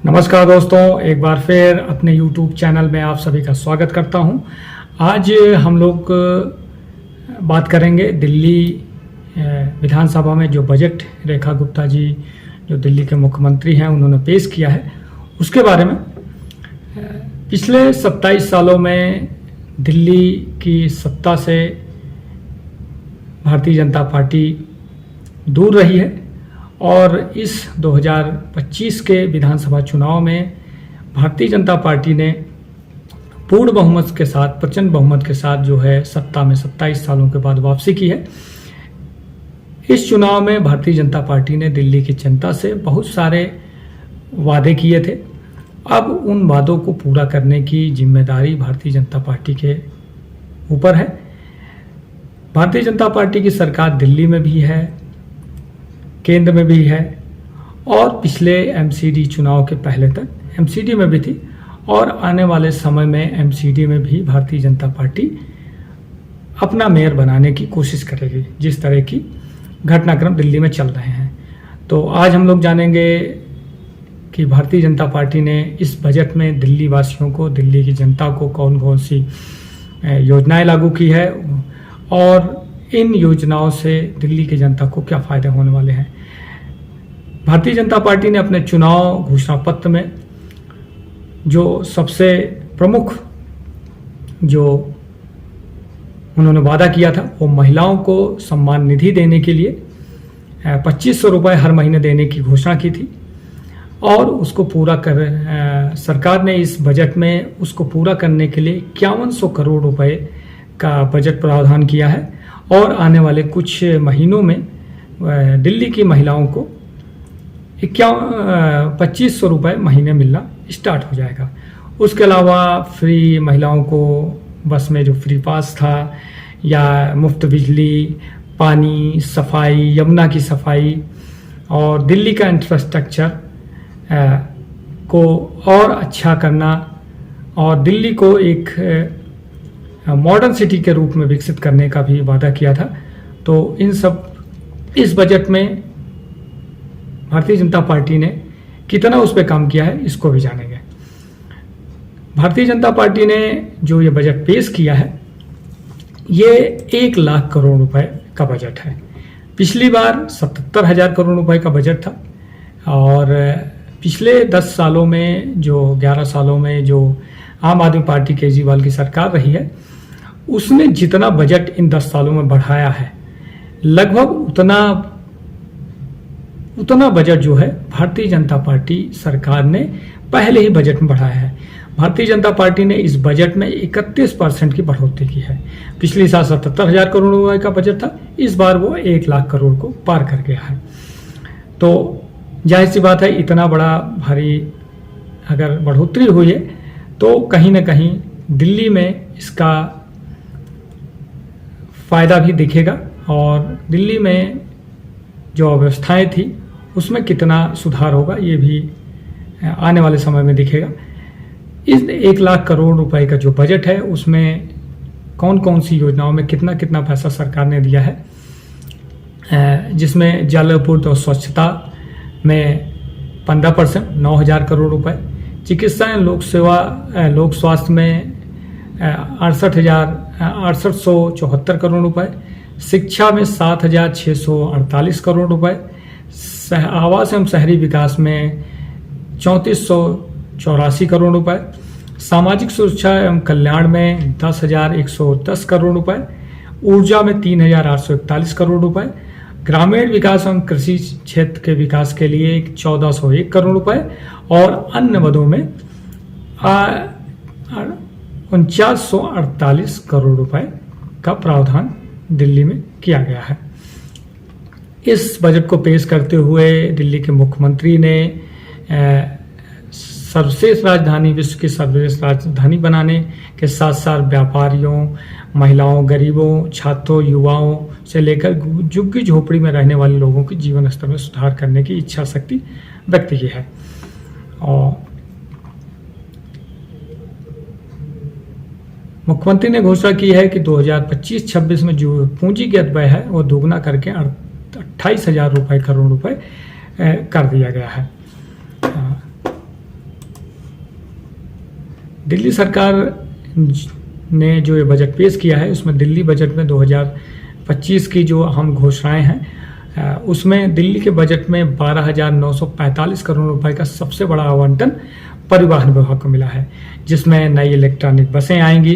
नमस्कार दोस्तों, एक बार फिर अपने YouTube चैनल में आप सभी का स्वागत करता हूं। आज हम लोग बात करेंगे दिल्ली विधानसभा में जो बजट रेखा गुप्ता जी जो दिल्ली के मुख्यमंत्री हैं उन्होंने पेश किया है उसके बारे में। पिछले 27 सालों में दिल्ली की सत्ता से भारतीय जनता पार्टी दूर रही है और इस 2025 के विधानसभा चुनाव में भारतीय जनता पार्टी ने पूर्ण बहुमत के साथ, प्रचंड बहुमत के साथ जो है सत्ता में 27 सालों के बाद वापसी की है। इस चुनाव में भारतीय जनता पार्टी ने दिल्ली की जनता से बहुत सारे वादे किए थे। अब उन वादों को पूरा करने की जिम्मेदारी भारतीय जनता पार्टी के ऊपर है। भारतीय जनता पार्टी की सरकार दिल्ली में भी है, केंद्र में भी है और पिछले एमसीडी चुनाव के पहले तक एमसीडी में भी थी और आने वाले समय में एमसीडी में भी भारतीय जनता पार्टी अपना मेयर बनाने की कोशिश करेगी, जिस तरह की घटनाक्रम दिल्ली में चल रहे हैं। तो आज हम लोग जानेंगे कि भारतीय जनता पार्टी ने इस बजट में दिल्ली वासियों को, दिल्ली की जनता को कौन कौन सी योजनाएं लागू की है और इन योजनाओं से दिल्ली की जनता को क्या फायदे होने वाले हैं। भारतीय जनता पार्टी ने अपने चुनाव घोषणा पत्र में जो सबसे प्रमुख जो उन्होंने वादा किया था वो महिलाओं को सम्मान निधि देने के लिए 2500 रुपये हर महीने देने की घोषणा की थी और उसको पूरा कर सरकार ने इस बजट में उसको पूरा करने के लिए 5100 करोड़ रुपए का बजट प्रावधान किया है और आने वाले कुछ महीनों में दिल्ली की महिलाओं को 2500 रुपये महीने मिलना स्टार्ट हो जाएगा। उसके अलावा फ्री महिलाओं को बस में जो फ्री पास था या मुफ्त बिजली, पानी, सफाई, यमुना की सफाई और दिल्ली का इंफ्रास्ट्रक्चर को और अच्छा करना और दिल्ली को एक मॉडर्न सिटी के रूप में विकसित करने का भी वादा किया था। तो इन सब इस बजट में भारतीय जनता पार्टी ने कितना उस पर काम किया है इसको भी जानेंगे। भारतीय जनता पार्टी ने जो ये बजट पेश किया है ये 1 लाख करोड़ रुपए का बजट है। पिछली बार 77,000 करोड़ रुपए का बजट था और पिछले 10 सालों में जो 11 सालों में जो आम आदमी पार्टी केजरीवाल की सरकार रही है उसने जितना बजट इन 10 सालों में बढ़ाया है लगभग उतना बजट जो है भारतीय जनता पार्टी सरकार ने पहले ही बजट में बढ़ाया है। भारतीय जनता पार्टी ने इस बजट में 31% की बढ़ोतरी की है। पिछले साल 77,000 करोड़ रुपए का बजट था, इस बार वो 1 लाख करोड़ को पार कर गया है। तो जाहिर सी बात है इतना बड़ा भारी अगर बढ़ोतरी हुई है तो कहीं ना कहीं दिल्ली में इसका फ़ायदा भी दिखेगा और दिल्ली में जो अव्यवस्थाएं थी उसमें कितना सुधार होगा ये भी आने वाले समय में दिखेगा। इस 1 लाख करोड़ रुपए का जो बजट है उसमें कौन कौन सी योजनाओं में कितना कितना पैसा सरकार ने दिया है, जिसमेम जल आपूर्ति और स्वच्छता में 15% 9,000 करोड़ रुपए, चिकित्सा एवं लोक स्वास्थ्य में 68,874 करोड़ रुपए, शिक्षा में 7,648 करोड़ रुपए, आवास एवं शहरी विकास में 3,484 करोड़ रुपए, सामाजिक सुरक्षा एवं कल्याण में 10,110 करोड़ रुपए, ऊर्जा में 3,841 करोड़ रुपए, ग्रामीण विकास एवं कृषि क्षेत्र के विकास के लिए 1,401 करोड़ रुपए और अन्य मदों में 4,948 करोड़ रुपए का प्रावधान दिल्ली में किया गया है। इस बजट को पेश करते हुए दिल्ली के मुख्यमंत्री ने सर्वश्रेष्ठ राजधानी, विश्व की सर्वश्रेष्ठ राजधानी बनाने के साथ साथ व्यापारियों, महिलाओं, गरीबों, छात्रों, युवाओं से लेकर झुग्गी झोपड़ी में रहने वाले लोगों के जीवन स्तर में सुधार करने की इच्छा शक्ति व्यक्त की है। और मुख्यमंत्री ने घोषणा की है कि 2025-26 में जो पूंजीगत व्यय है वो दोगुना करके 28,000 करोड़ रुपए कर दिया गया है। दिल्ली सरकार ने जो ये बजट पेश किया है उसमें दिल्ली बजट में 2025 की जो अहम घोषणाएं हैं उसमें दिल्ली के बजट में 12,945 करोड़ रुपए का सबसे बड़ा आवंटन परिवहन विभाग को मिला है, जिसमें नई इलेक्ट्रॉनिक बसें आएंगी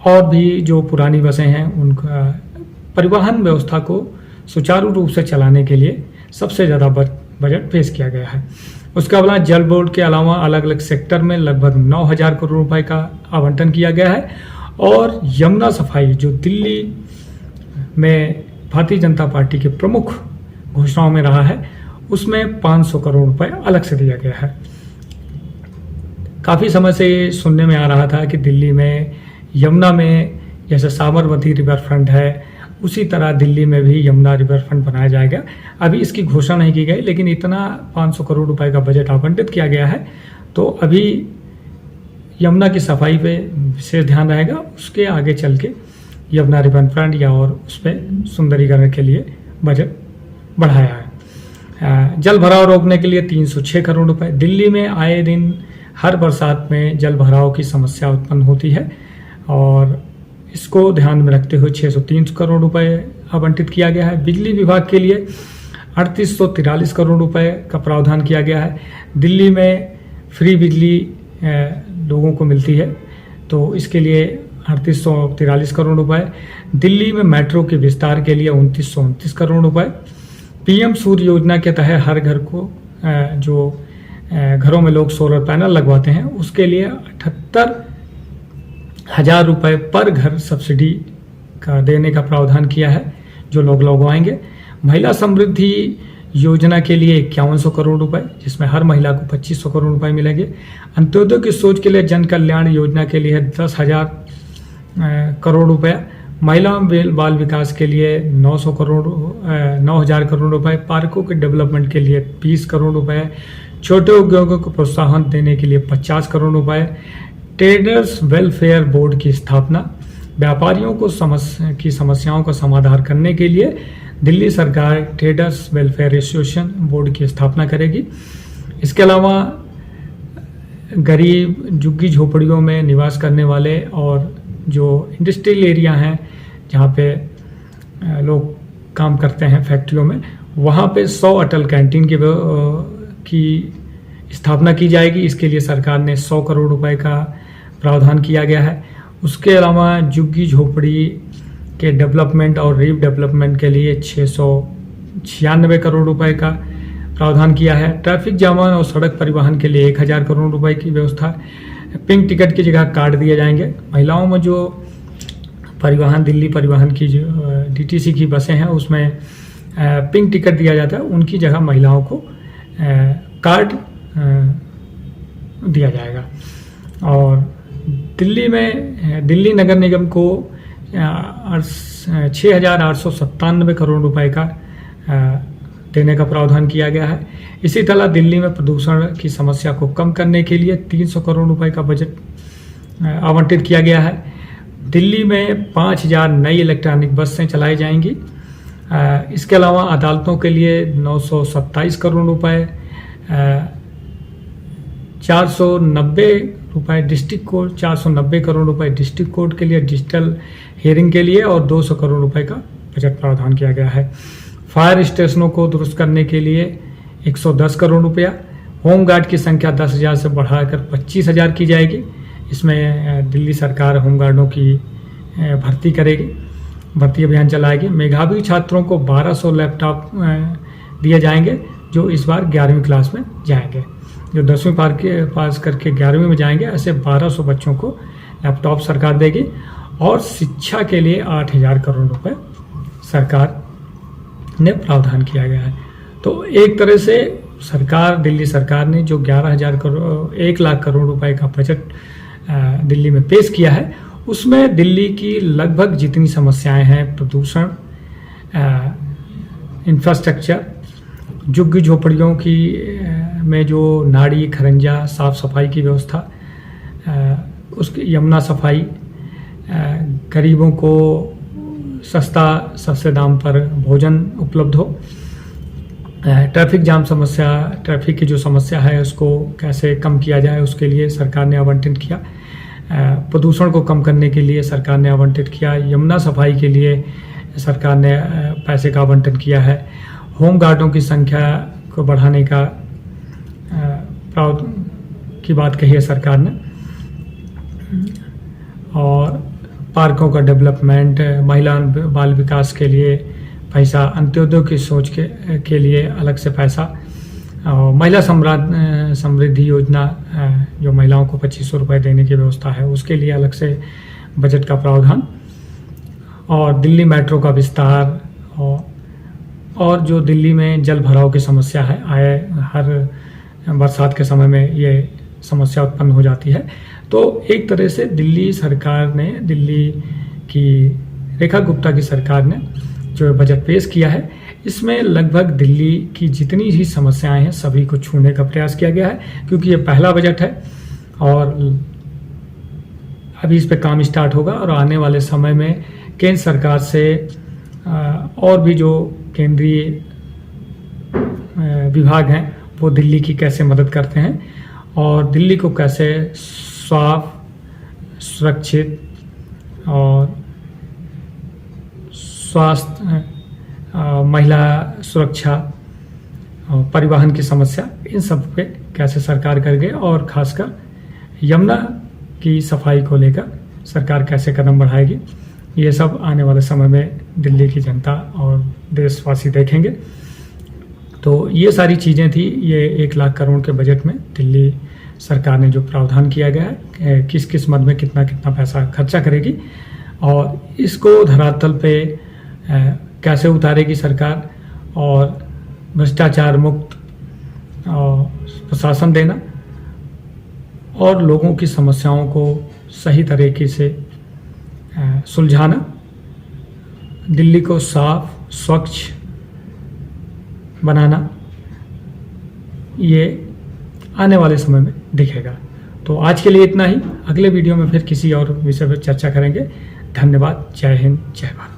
और भी जो पुरानी बसें हैं उनका परिवहन व्यवस्था को सुचारू रूप से चलाने के लिए सबसे ज़्यादा बजट पेश किया गया है। उसके अलावा जल बोर्ड के अलावा अलग अलग सेक्टर में लगभग 9,000 करोड़ रुपए का आवंटन किया गया है और यमुना सफाई जो दिल्ली में भारतीय जनता पार्टी के प्रमुख घोषणाओं में रहा है उसमें 500 करोड़ रुपए अलग से दिया गया है। काफ़ी समय से ये सुनने में आ रहा था कि दिल्ली में यमुना में जैसे साबरमती रिवर फ्रंट है उसी तरह दिल्ली में भी यमुना रिवर फ्रंट बनाया जाएगा। अभी इसकी घोषणा नहीं की गई, लेकिन इतना 500 करोड़ रुपए का बजट आवंटित किया गया है, तो अभी यमुना की सफाई पे विशेष ध्यान रहेगा। उसके आगे चल के यमुना रिवर फ्रंट या और उस पर सुंदरीकरण के लिए बजट बढ़ाया है। जल भराव रोकने के लिए 306 करोड़ रुपए। दिल्ली में आए दिन हर बरसात में जल भराव की समस्या उत्पन्न होती है और इसको ध्यान में रखते हुए 603 करोड़ रुपए आवंटित किया गया है। बिजली विभाग के लिए 3843 करोड़ रुपए का प्रावधान किया गया है। दिल्ली में फ्री बिजली लोगों को मिलती है, तो इसके लिए 3843 करोड़ रुपए। दिल्ली में मेट्रो के विस्तार के लिए 2929 करोड़ रुपए। पीएम सूर्य योजना के तहत हर घर को जो घरों में लोग सोलर पैनल लगवाते हैं उसके लिए 78,000 रुपए पर घर सब्सिडी का देने का प्रावधान किया है जो लोग लगवाएंगे। महिला समृद्धि योजना के लिए 5100 करोड़ रुपए, जिसमें हर महिला को 2500 करोड़ रुपए मिलेंगे। अंत्योदय की सोच के लिए जन कल्याण योजना के लिए 10,000 करोड़ रुपए। महिला बाल विकास के लिए 9,000 करोड़ रुपए। पार्कों के डेवलपमेंट के लिए 20 करोड़ रुपए। छोटे उद्योगों को प्रोत्साहन देने के लिए 50 करोड़ रुपए। ट्रेडर्स वेलफेयर बोर्ड की स्थापना। व्यापारियों को समस्याओं का समाधान करने के लिए दिल्ली सरकार ट्रेडर्स वेलफेयर एसोसिएशन बोर्ड की स्थापना करेगी। इसके अलावा गरीब झुग्गी झोपड़ियों में निवास करने वाले और जो इंडस्ट्रियल एरिया हैं जहाँ पे लोग काम करते हैं फैक्ट्रियों में, वहाँ पे 100 अटल कैंटीन की स्थापना की जाएगी। इसके लिए सरकार ने 100 करोड़ रुपए का प्रावधान किया गया है। उसके अलावा झुग्गी झोपड़ी के डेवलपमेंट और रीडेवलपमेंट के लिए 696 करोड़ रुपए का प्रावधान किया है। ट्रैफिक जाम और सड़क परिवहन के लिए 1000 करोड़ रुपए की व्यवस्था। पिंक टिकट की जगह कार्ड दिए जाएंगे। महिलाओं में जो परिवहन दिल्ली परिवहन की जो डीटीसी की बसें हैं उसमें पिंक टिकट दिया जाता है, उनकी जगह महिलाओं को कार्ड दिया जाएगा। और दिल्ली में दिल्ली नगर निगम को 6,897 करोड़ रुपए का देने का प्रावधान किया गया है। इसी तरह दिल्ली में प्रदूषण की समस्या को कम करने के लिए 300 करोड़ रुपए का बजट आवंटित किया गया है। दिल्ली में 5,000 नई इलेक्ट्रॉनिक बसें चलाई जाएंगी। इसके अलावा अदालतों के लिए 927 करोड़ रुपए, 490 रुपए डिस्ट्रिक्ट कोर्ट, 490 करोड़ रुपए डिस्ट्रिक्ट कोर्ट के लिए डिजिटल हियरिंग के लिए और 200 करोड़ रुपए का बजट प्रावधान किया गया है। फायर स्टेशनों को दुरुस्त करने के लिए 110 करोड़ रुपया। होमगार्ड की संख्या 10,000 से बढ़ाकर 25,000 की जाएगी। इसमें दिल्ली सरकार होमगार्डों की भर्ती करेगी, भर्ती अभियान चलाएगी। मेधावी छात्रों को 1200 लैपटॉप दिए जाएंगे जो इस बार 11वीं क्लास में जाएंगे। जो 10वीं पास करके 11वीं में जाएंगे ऐसे 1200 बच्चों को लैपटॉप सरकार देगी। और शिक्षा के लिए 8,000 करोड़ रुपए सरकार ने प्रावधान किया गया है। तो एक तरह से दिल्ली सरकार ने जो 1 लाख करोड़ रुपए का बजट दिल्ली में पेश किया है उसमें दिल्ली की लगभग जितनी समस्याएं हैं, प्रदूषण, इंफ्रास्ट्रक्चर, झुग्गी झोपड़ियों की में जो नाड़ी खरंजा साफ सफाई की व्यवस्था, उसकी यमुना सफाई, गरीबों को सस्ते दाम पर भोजन उपलब्ध हो, ट्रैफिक जाम समस्या, ट्रैफिक की जो समस्या है उसको कैसे कम किया जाए, उसके लिए सरकार ने आवंटित किया। प्रदूषण को कम करने के लिए सरकार ने आवंटित किया। यमुना सफाई के लिए सरकार ने पैसे का आवंटन किया है। होम गार्डों की संख्या को बढ़ाने का प्रावधान की बात कही है सरकार ने, और पार्कों का डेवलपमेंट, महिला बाल विकास के लिए पैसा, अंत्योदय की सोच के लिए अलग से पैसा, और महिला समृद्धि योजना जो महिलाओं को 2500 रुपये देने की व्यवस्था है उसके लिए अलग से बजट का प्रावधान, और दिल्ली मेट्रो का विस्तार, और जो दिल्ली में जल भराव की समस्या है, हर बरसात के समय में ये समस्या उत्पन्न हो जाती है। तो एक तरह से दिल्ली सरकार ने, दिल्ली की रेखा गुप्ता की सरकार ने जो बजट पेश किया है, इसमें लगभग दिल्ली की जितनी भी समस्याएं हैं सभी को छूने का प्रयास किया गया है, क्योंकि ये पहला बजट है और अभी इस पे काम स्टार्ट होगा। और आने वाले समय में केंद्र सरकार से और भी जो केंद्रीय विभाग हैं वो दिल्ली की कैसे मदद करते हैं और दिल्ली को कैसे साफ, सुरक्षित और स्वास्थ्य, महिला सुरक्षा, परिवहन की समस्या, इन सब पे कैसे सरकार कर गई, और खासकर यमुना की सफाई को लेकर सरकार कैसे कदम बढ़ाएगी, ये सब आने वाले समय में दिल्ली की जनता और देशवासी देखेंगे। तो ये सारी चीज़ें थी, ये 1 लाख करोड़ के बजट में दिल्ली सरकार ने जो प्रावधान किया गया है, किस किस मद में कितना कितना पैसा खर्चा करेगी और इसको धरातल पे कैसे उतारेगी सरकार, और भ्रष्टाचार मुक्त प्रशासन देना और लोगों की समस्याओं को सही तरीके से सुलझाना, दिल्ली को साफ, स्वच्छ बनाना, ये आने वाले समय में दिखेगा। तो आज के लिए इतना ही। अगले वीडियो में फिर किसी और विषय पर चर्चा करेंगे। धन्यवाद। जय हिंद, जय भारत।